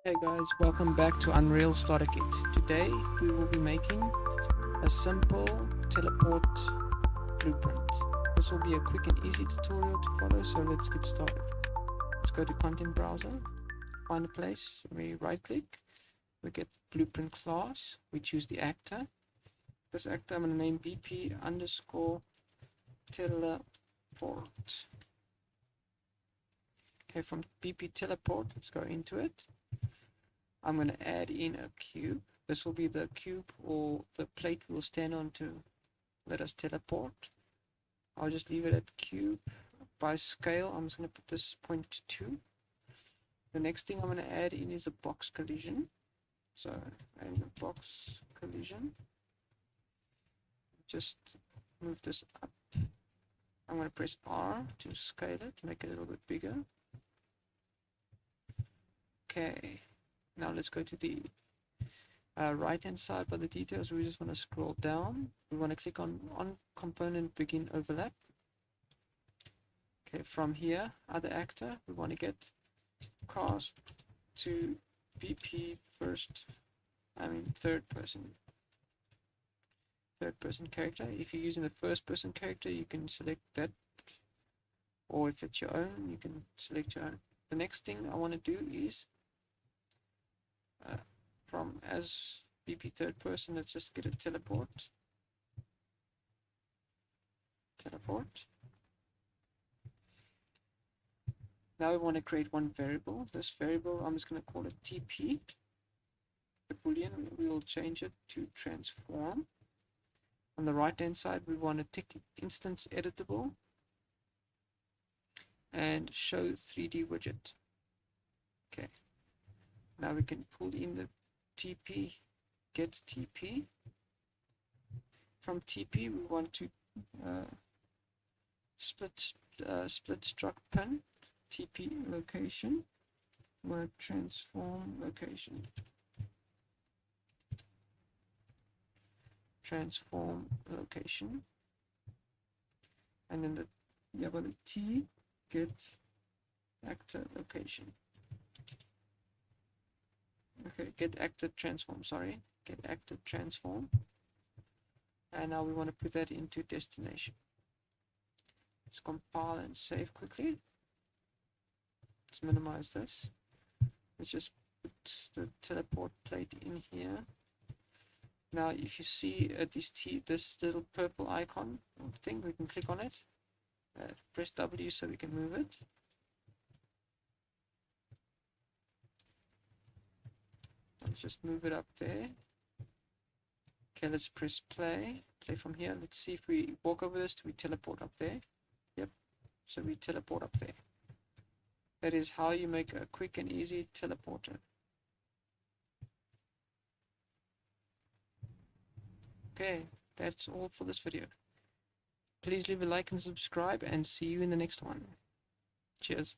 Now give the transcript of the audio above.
Hey guys, welcome back to Unreal Starter Kit. Today we will be making a simple teleport blueprint. This will be a quick and easy tutorial to follow, so let's get started. Let's go to content browser, find a place, we right click, we get blueprint class, we choose the actor. This actor I'm going to name BP underscore teleport. Okay, from BP teleport, let's go into it. I'm going to add in a cube. This will be the cube or the plate we'll stand on to let us teleport. I'll just leave it at cube. By scale, I'm just going to put this 0.2. The next thing I'm going to add in is a box collision. So, adding a box collision. Just move this up. I'm going to press R to scale it, make it a little bit bigger. Okay. Now let's go to the right hand side by the details. We just want to scroll down. We want to click on component begin overlap. Okay, from here, other actor, we want to get cast to BP third person character. If you're using the first person character, you can select that, or if it's your own, you can select your own. The next thing I want to do is from as BP third person, let's just get a teleport. Now we want to create one variable. This variable, I'm just going to call it TP. The boolean, we will change it to transform. On the right hand side, we want to tick instance editable and show 3D widget. Okay. Now we can pull in the TP, get TP. From TP, we want to split struct pin, TP location, word transform location. Transform location. And then the T, get actor location. Okay, get actor transform, get actor transform. And now we want to put that into destination. Let's compile and save quickly. Let's minimize this. Let's just put the teleport plate in here. Now if you see this little purple icon thing, we can click on it. Press W so we can move it. Let's just move it up there. Okay, let's press play. Play from here. Let's see if we walk over this, do we teleport up there? Yep, so we teleport up there. That is how you make a quick and easy teleporter. Okay, that's all for this video. Please leave a like and subscribe, and see you in the next one. Cheers.